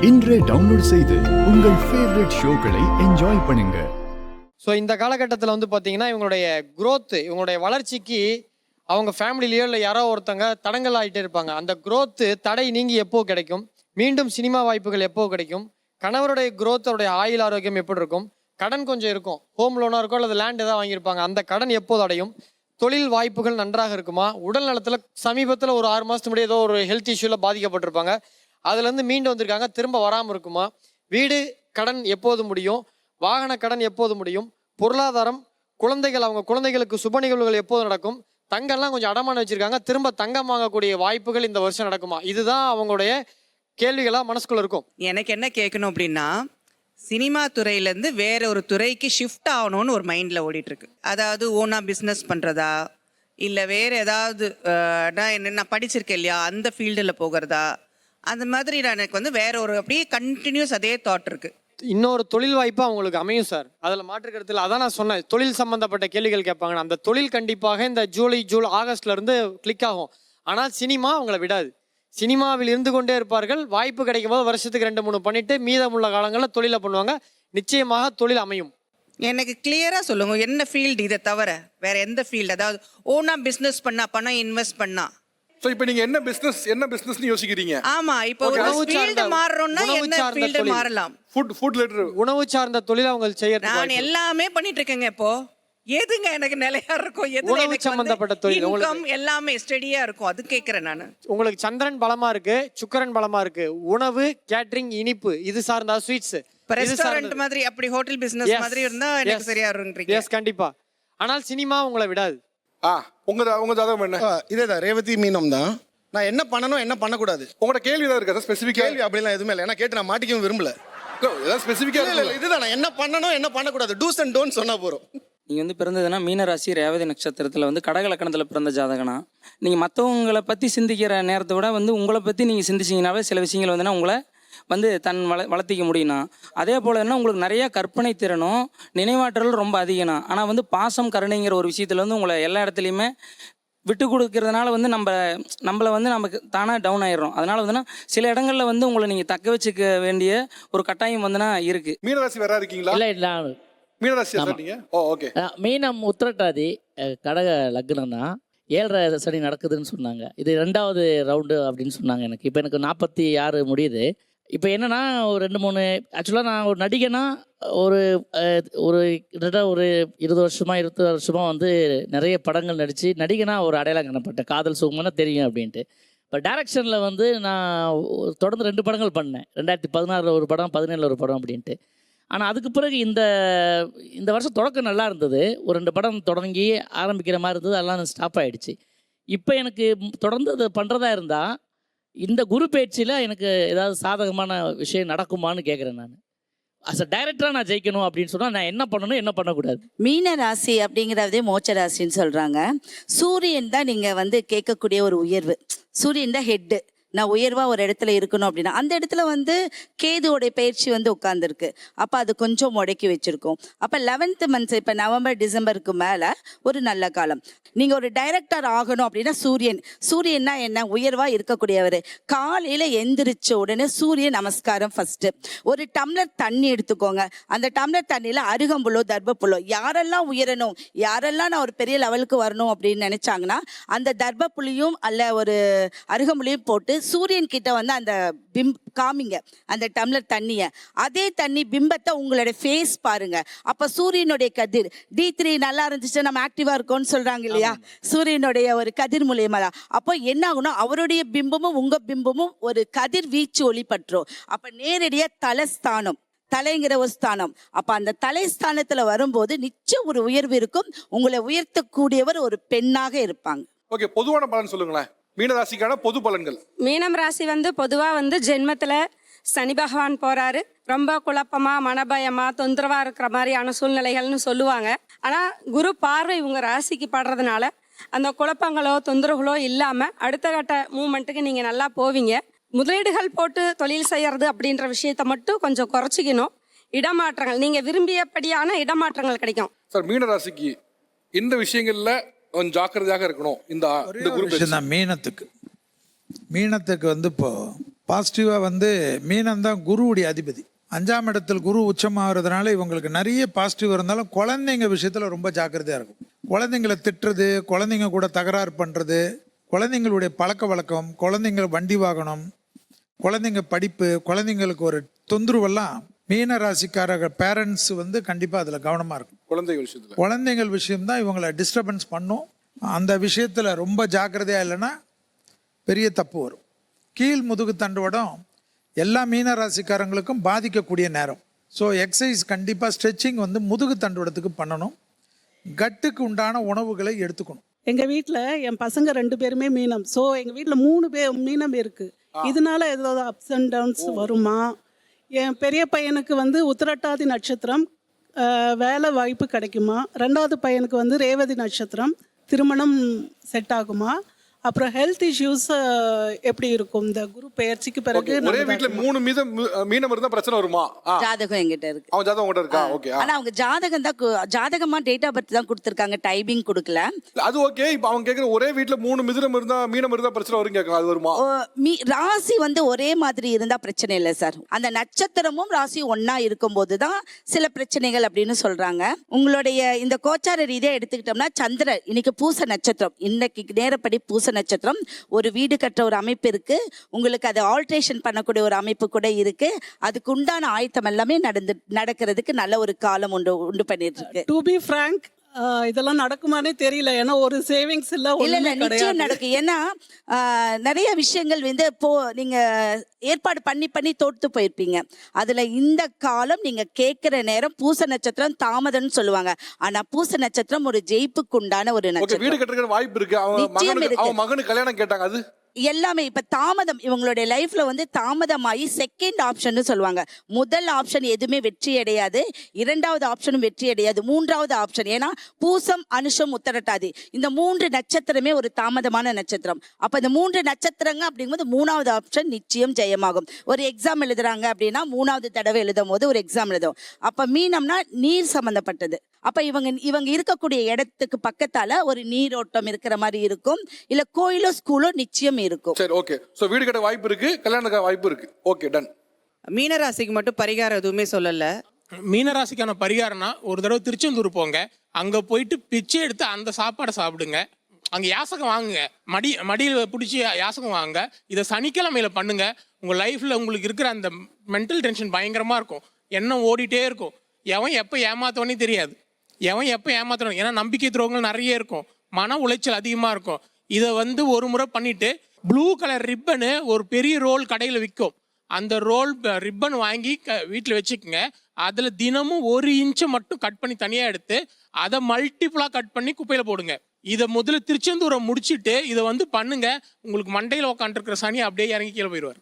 இன்றே டவுன்லோட் செய்து உங்கள் ஃபேவரட் ஷோக்களை என்ஜாய் பண்ணுங்க. ஸோ இந்த காலகட்டத்தில் வந்து பார்த்தீங்கன்னா இவங்களுடைய growth, இவங்களுடைய வளர்ச்சிக்கு அவங்க ஃபேமிலிலேயோ இல்லை யாரோ ஒருத்தங்க தடங்கல் ஆகிட்டே இருப்பாங்க. அந்த growth தடை நீங்கி எப்போ கிடைக்கும்? மீண்டும் சினிமா வாய்ப்புகள் எப்போ கிடைக்கும்? கணவருடைய growth, அவருடைய ஆயுள் ஆரோக்கியம் எப்படி இருக்கும்? கடன் கொஞ்சம் இருக்கும், ஹோம் லோனாக இருக்கும் அல்லது லேண்ட் ஏதாவது வாங்கியிருப்பாங்க, அந்த கடன் எப்போது அடையும்? தொழில் வாய்ப்புகள் நன்றாக இருக்குமா? உடல் நலத்தில் சமீபத்தில் ஒரு 6 மாதத்துக்கு முன்னாடி ஏதோ ஒரு ஹெல்த் இஷ்யூவில் பாதிக்கப்பட்டிருப்பாங்க, அதுலேருந்து மீண்டு வந்திருக்காங்க, திரும்ப வராமல் இருக்குமா? வீடு கடன் எப்போது முடியும்? வாகன கடன் எப்போது முடியும்? பொருளாதாரம், குழந்தைகள், அவங்க குழந்தைகளுக்கு சுப நிகழ்வுகள் எப்போது நடக்கும்? தங்கம்லாம் கொஞ்சம் அடமானம் வச்சிருக்காங்க, திரும்ப தங்கம் வாங்கக்கூடிய வாய்ப்புகள் இந்த வருஷம் நடக்குமா? இதுதான் அவங்களுடைய கேள்விகளாக மனசுக்குள்ள இருக்கும். எனக்கு என்ன கேட்கணும் அப்படின்னா, சினிமா துறையிலேருந்து வேற ஒரு துறைக்கு ஷிஃப்ட் ஆகணும்னு ஒரு மைண்டில் ஓடிட்டுருக்கு. அதாவது ஓனாக பிஸ்னஸ் பண்ணுறதா, இல்லை வேறு ஏதாவது நான் படிச்சிருக்கேன் இல்லையா அந்த ஃபீல்டில் போகிறதா, அந்த மாதிரி எனக்கு வந்து வேற ஒரு அப்படியே கண்டினியூஸ் அதே தாட் இருக்குது. இன்னொரு தொழில் வாய்ப்பு அவங்களுக்கு அமையும் சார், அதில் மாற்றுக்கிறதுல. அதான் நான் சொன்னேன், தொழில் சம்பந்தப்பட்ட கேள்விகள் கேட்பாங்க. அந்த தொழில் கண்டிப்பாக இந்த ஆகஸ்ட்ல இருந்து கிளிக் ஆகும். ஆனால் சினிமா அவங்கள விடாது. சினிமாவில் இருந்து கொண்டே இருப்பார்கள். வாய்ப்பு கிடைக்கும் போது வருஷத்துக்கு 2-3 பண்ணிட்டு மீதமுள்ள காலங்களில் தொழிலை பண்ணுவாங்க. நிச்சயமாக தொழில் அமையும். எனக்கு கிளியராக சொல்லுங்க, என்ன ஃபீல்டு இதை தவிர வேற எந்த ஃபீல்டு? அதாவது ஓனா பிஸ்னஸ் பண்ணா, பணம் இன்வெஸ்ட் பண்ணா. சோ இப்போ நீங்க என்ன பிசினஸ்னு யோசிக்கிறீங்க? ஆமா, இப்போ ஒரு ஃபீல்ட் மாறறோம்னா என்ன ஃபீல்ட் மாறலாம்? ஃபுட் ரிலேட்டட், உணவு சார்ந்த தொழில் அவங்க செய்யறது. நான் எல்லாமே பண்ணிட்டு இருக்கேங்க. இப்போ எதுங்க எனக்கு நிலையா இருக்கும்? உணவு எது சம்பந்தப்பட்ட தொழில் இன்கம் எல்லாமே ஸ்டடியா இருக்கும், அது கேக்குறேன் நான். உங்களுக்கு சந்திரன் பலமா இருக்கு, சுக்கிரன் பலமா இருக்கு. உணவு, கேட்டரிங், இனிப்பு, இது சார்ந்த ஸ்வீட்ஸ், ரெஸ்டாரண்ட் மாதிரி, அப்படி ஹோட்டல் பிசினஸ் மாதிரி இருந்தா எனக்கு சரியா இருக்குன்றீங்க. எஸ், கண்டிப்பா. ஆனால் சினிமா உங்களை விடாது. உங்க ஜாதகம் என்ன? இதேதான், ரேவதி மீனம் தான். நான் என்ன பண்ணணும் என்ன பண்ணக்கூடாது உங்களோட கேள்வி ஏதாவது இருக்கா? ஸ்பெசிஃபிக்கா கேள்வி அப்படிலாம் எதுவுமே இல்லை. ஏன்னா கேட்டு நான் மாட்டிக்கவும் விரும்பல. ஏதாவது ஸ்பெசிஃபிக்கா இல்லை இல்லை, இதுதான் நான் என்ன பண்ணணும் என்ன பண்ணக்கூடாது, டூஸ் அண்ட் டோன்ட் சொன்னா போறோம். நீங்கள் வந்து பிறந்ததுன்னா மீனராசி ரேவதி நட்சத்திரத்தில் வந்து கடக லக்கணத்தில் பிறந்த ஜாதகனா, நீங்கள் மற்றவங்களை பற்றி சிந்திக்கிற நேரத்தை விட வந்து உங்களை பற்றி நீங்கள் சிந்திச்சிங்கனாவே சில விஷயங்கள் வந்துன்னா உங்களை வந்து வளர்த்திக்க முடியும்னா. அதே போல் என்ன, உங்களுக்கு நிறைய கற்பனை திறனும் நினைவாற்றலும் ரொம்ப அதிகம்னா. ஆனால் வந்து பாசம் கருணைங்கிற ஒரு விஷயத்தில் வந்து உங்களை எல்லா இடத்துலையுமே விட்டு கொடுக்கறதுனால வந்து நம்மளை வந்து நமக்கு தானாக டவுன் ஆயிடுறோம். அதனால் வந்துன்னா சில இடங்களில் வந்து உங்களை நீங்கள் தக்க வச்சுக்க வேண்டிய ஒரு கட்டாயம் வந்துன்னா இருக்குது. மீனராசி வேற இருக்கீங்களா? இல்லை, மீனராசி நீங்க? ஓகே. மீனம் உத்திரட்டாதி கடக லக்னம் தான். 7.5 சனி நடக்குதுன்னு சொன்னாங்க. இது 2வது ரவுண்டு அப்படின்னு சொன்னாங்க. எனக்கு எனக்கு 46 முடியுது. இப்போ என்னன்னா ஒரு 2-3 ஆக்சுவலாக நான் ஒரு நடிகனா ஒரு 20 வருஷமாக வந்து நிறைய படங்கள் நடித்து நடிகனாக ஒரு அடையாளம் காணப்பட்டேன். காதல் சுகமான தெரியும் அப்படின்ட்டு. இப்போ டைரக்ஷனில் வந்து நான் தொடர்ந்து 2 படங்கள் பண்ணேன். 2016 ஒரு படம், 2017 ஒரு படம் அப்படின்ட்டு. ஆனால் அதுக்கு பிறகு இந்த வருஷம் தொடக்கம் நல்லா இருந்தது. ஒரு 2 படம் தொடங்கி ஆரம்பிக்கிற மாதிரி இருந்தது, அதெல்லாம் ஸ்டாப் ஆகிடுச்சு. இப்போ எனக்கு தொடர்ந்து அதை பண்ணுறதா இருந்தால் இந்த குரு பயிற்சியில் எனக்கு ஏதாவது சாதகமான விஷயம் நடக்குமான்னு கேட்குறேன். நான் அஸ் அ டைரக்டராக நான் ஜெயிக்கணும் அப்படின்னு சொன்னால் நான் என்ன பண்ணணும் என்ன பண்ணக்கூடாது? மீன ராசி அப்படிங்கிறதே மோட்ச ராசின்னு சொல்கிறாங்க. சூரியன் தான் நீங்கள் வந்து கேட்கக்கூடிய ஒரு உயர்வு. சூரியன் தான் ஹெட்டு. நான் உயர்வாக ஒரு இடத்துல இருக்கணும் அப்படின்னா அந்த இடத்துல வந்து கேதுவோடைய பயிற்சி வந்து உட்காந்துருக்கு. அப்போ அது கொஞ்சம் முடக்கி வச்சுருக்கோம். அப்போ 11th மந்த்ஸ், இப்போ நவம்பர் டிசம்பருக்கு மேலே ஒரு நல்ல காலம். நீங்கள் ஒரு டைரக்டர் ஆகணும் அப்படின்னா சூரியன்னா என்ன, உயர்வாக இருக்கக்கூடியவர். காலையில் எந்திரிச்ச உடனே சூரிய நமஸ்காரம் ஃபஸ்ட்டு. ஒரு டம்ளர் தண்ணி எடுத்துக்கோங்க. அந்த டம்ளர் தண்ணியில் அருகம்புல்லோ தர்பப்புல்லோ, யாரெல்லாம் உயரணும், யாரெல்லாம் நான் ஒரு பெரிய லெவலுக்கு வரணும் அப்படின்னு நினச்சாங்கன்னா அந்த தர்பப்புலியும் அல்ல ஒரு அருகம்புலியும் போட்டு சூரியன் கிட்ட வந்து அந்த காமிங்க அந்த டம்ளர் தண்ணியை. அதே தண்ணி பிம்பத்தை உங்களுடைய ஃபேஸ் பாருங்க. அப்போ சூரியனுடைய கதிர் D3 நல்லா இருந்துச்சு, நம்ம ஆக்டிவா இருக்கோம்னு சொல்றாங்க இல்லையா, சூரியனுடைய ஒரு கதிர் மூலியமா தான். அப்போ என்ன ஆகும்னா அவருடைய பிம்பமும் உங்க பிம்பமும் ஒரு கதிர் வீச்சு ஒளிப்பற்றும். அப்போ நேரடியாக தலைஸ்தானம், தலைங்கிற ஒரு ஸ்தானம். அப்போ அந்த தலைஸ்தானத்தில் வரும்போது நிச்சயம் ஒரு உயர்வு இருக்கும். உங்களை உயர்த்தக்கூடியவர் ஒரு பெண்ணாக இருப்பாங்க. ஓகே, பொதுவான பலன் சொல்லுங்களேன். மீனராசிக்கான பொது பலன்கள். மீனம் ராசி வந்து பொதுவாக வந்து ஜென்மத்தில் சனி பகவான் போகிறாரு. ரொம்ப குழப்பமாக, மனபயமாக, தொந்தரவாக இருக்கிற மாதிரியான சூழ்நிலைகள்னு சொல்லுவாங்க. ஆனால் குரு பார்வை உங்கள் ராசிக்கு படுறதுனால அந்த குழப்பங்களோ தொந்தரவுகளோ இல்லாமல் அடுத்த கட்ட மூமெண்ட்டுக்கு நீங்கள் நல்லா போவீங்க. முதலீடுகள் போட்டு தொழில் செய்கிறது அப்படின்ற விஷயத்தை மட்டும் கொஞ்சம் குறைச்சிக்கணும். இடமாற்றங்கள், நீங்கள் விரும்பியபடியான இடமாற்றங்கள் கிடைக்கும். சார், மீனராசிக்கு இந்த விஷயங்களில் கொஞ்சம் ஜாக்கிரதையாக இருக்கணும். இந்த மீனத்துக்கு வந்து இப்போ பாசிட்டிவாக வந்து மீனம் தான் குருவுடைய அதிபதி. 5ஆம் இடத்தில் குரு உச்சமாகிறதுனால இவங்களுக்கு நிறைய பாசிட்டிவ் இருந்தாலும் குழந்தைங்க விஷயத்தில் ரொம்ப ஜாக்கிரதையாக இருக்கும். குழந்தைங்களை திட்டுறது, குழந்தைங்க கூட தகராறு பண்ணுறது, குழந்தைங்களுடைய பழக்க வழக்கம், குழந்தைங்க வண்டி வாகனம், குழந்தைங்க படிப்பு, குழந்தைங்களுக்கு ஒரு தொந்தரவெல்லாம் மீன ராசிக்காரங்க பேரண்ட்ஸ் வந்து கண்டிப்பாக அதில் கவனமாக இருக்கும். குழந்தைகள் விஷயம்தான் இவங்களை டிஸ்டர்பன்ஸ் பண்ணும். அந்த விஷயத்தில் ரொம்ப ஜாக்கிரதையாக இல்லைன்னா பெரிய தப்பு வரும். கீழ் முதுகு தண்டுவடம் எல்லா மீன ராசிக்காரங்களுக்கும் பாதிக்கக்கூடிய நேரம். ஸோ எக்ஸசைஸ் கண்டிப்பாக ஸ்ட்ரெச்சிங் வந்து முதுகு தண்டுவடத்துக்கு பண்ணணும். கட்டுக்கு உண்டான உணவுகளை எடுத்துக்கணும். எங்கள் வீட்டில் என் பசங்க 2 பேருமே மீனம். ஸோ எங்கள் வீட்டில் 3 பேர் மீனம் இருக்குது. இதனால ஏதாவது அப்ஸ் அண்ட் டவுன்ஸ் வருமா? என் பெரிய பையனுக்கு வந்து உத்திரட்டாதி நட்சத்திரம், வேலை வாய்ப்பு கிடைக்குமா? 2வது பையனுக்கு வந்து ரேவதி நட்சத்திரம், திருமணம் செட் ஆகுமா? அப்புறம் ஹெல்த் இஷ்யூஸ் எப்படி இருக்கும் இந்த குரு பெயர்ச்சிக்கு பிறகு? ஒரே வீட்ல 3 மீனம் இருந்தா பிரச்சனை வருமா? ஜாதகம் என்கிட்ட இருக்கு. அவன் ஜாதகம் உங்ககிட்ட இருக்கா? ஓகே. ஆனா அவங்க ஜாதகம் தான் ஜாதகமா டேட் ஆஃப் பர்த் தான் கொடுத்திருக்காங்க, டைமிங் கொடுக்கல. அது ஓகே. இப்போ அவங்க கேக்குற ஒரே வீட்ல 3 மீனம் இருந்தா பிரச்சனை வரும் கேக்குறாங்க. அது வருமா? ராசி வந்து ஒரே மாதிரி இருந்தா பிரச்சனை இல்லை சார். அந்த நட்சத்திரமும் ராசி ஒன்னா இருக்கும்போது தான் சில பிரச்சனைகள் அப்படின்னு சொல்றாங்க. உங்களுடைய இந்த கோச்சார ரீதியா எடுத்துக்கிட்டோம்னா சந்திரன் இன்னைக்கு பூச நட்சத்திரம், இன்னைக்கு நேரப்படி பூச நட்சத்திரம், ஒரு வீடு கட்ட ஒரு அமைப்பு இருக்கு, உங்களுக்கு அதை ஆல்ட்ரேஷன் பண்ணக்கூடிய ஒரு அமைப்பு கூட இருக்கு. அதுக்கு உண்டான ஆயத்தம் எல்லாமே நடக்கிறதுக்கு நல்ல ஒரு காலம் உண்டு பண்ணிட்டு இருக்கு. டு பி ஃப்ராங்க், இதெல்லாம் நடக்குமானே தெரியல. ஏன்னா ஒரு சேவிங்ஸ் இல்ல நிச்சயம் நடக்கும். ஏன்னா நிறைய விஷயங்கள் வந்து நீங்க ஏற்பாடு பண்ணி தோத்து போயிருப்பீங்க. அதுல இந்த காலம் நீங்க கேட்கிற நேரம் பூச நட்சத்திரம் தாமதம்னு சொல்லுவாங்க. ஆனா பூச நட்சத்திரம் ஒரு ஜெயிப்புக்கு உண்டான ஒரு நட்சத்திரம். வீடு கட்டுறதுக்கு வாய்ப்பு இருக்கு. அவன் மகனுக்கு கல்யாணம் கேட்டாங்க. அது எல்லாமே இப்ப தாமதம் இவங்களுடைய லைஃப்ல வந்து தாமதமாயி செகண்ட் ஆப்ஷன் சொல்லுவாங்க. முதல் ஆப்ஷன் எதுவுமே வெற்றி அடையாது, 2வது ஆப்ஷனும் வெற்றி அடையாது, 3வது ஆப்ஷன். ஏன்னா பூசம், அனுஷம், உத்திரட்டாதி இந்த 3 நட்சத்திரமே ஒரு தாமதமான நட்சத்திரம். அப்ப இந்த 3 நட்சத்திரங்க அப்படிங்கும்போது 3வது ஆப்ஷன் நிச்சயம் ஜெயமாகும். ஒரு எக்ஸாம் எழுதுறாங்க அப்படின்னா 3வது தடவை எழுதும் போது ஒரு எக்ஸாம் எழுதும். அப்ப மீனம்னா நீர் சம்பந்தப்பட்டது. அப்ப இவங்க இருக்கக்கூடிய இடத்துக்கு பக்கத்தால ஒரு நீரோட்டம் இருக்கிற மாதிரி இருக்கும், இல்ல கோயிலோ ஸ்கூலோ நிச்சயம் இருக்கும். சரி, ஓகே. சோ வீடு கட்ட வாய்ப்பு இருக்கு, கல்யாணத்துக்கு வாய்ப்பு இருக்கு. Okay, done. மீனராசிக்கு மட்டும் பரிகாரம் எதுவுமே சொல்லல. மீனராசிக்கான பரிகாரம்னா ஒரு தடவை திருச்செந்தூர் போங்க, அங்க போயிட்டு பிச்சை எடுத்து அந்த சாப்பாடை சாப்பிடுங்க. அங்க யாசகம் வாங்குங்க, மடியில் பிடிச்சி யாசகம் வாங்குங்க. இதை சனிக்கிழமையில பண்ணுங்க. உங்க லைஃப்ல உங்களுக்கு இருக்கிற அந்த மென்டல் டென்ஷன் பயங்கரமா இருக்கும், எண்ணம் ஓடிட்டே இருக்கும். எவன் எப்போ ஏமாத்தவனே தெரியாது, எவன் எப்போ ஏமாத்தணும். ஏன்னா நம்பிக்கை துரோகங்கள் நிறைய இருக்கும், மன உளைச்சல் அதிகமாக இருக்கும். இதை வந்து ஒரு முறை பண்ணிட்டு ப்ளூ கலர் ரிப்பனு ஒரு பெரிய ரோல் கடையில் விற்கும், அந்த ரோல் ரிப்பன் வாங்கி வீட்டில் வச்சுக்கோங்க. அதில் தினமும் 1 இன்ச்சை மட்டும் கட் பண்ணி தனியாக எடுத்து அதை மல்டிப்புளாக கட் பண்ணி குப்பையில் போடுங்க. இதை முதல்ல திருச்செந்தூரை முடிச்சுட்டு இதை வந்து பண்ணுங்க. உங்களுக்கு மண்டையில் உட்காந்துருக்கிற சனி அப்படியே இறங்கி கீழே போயிடுவார்.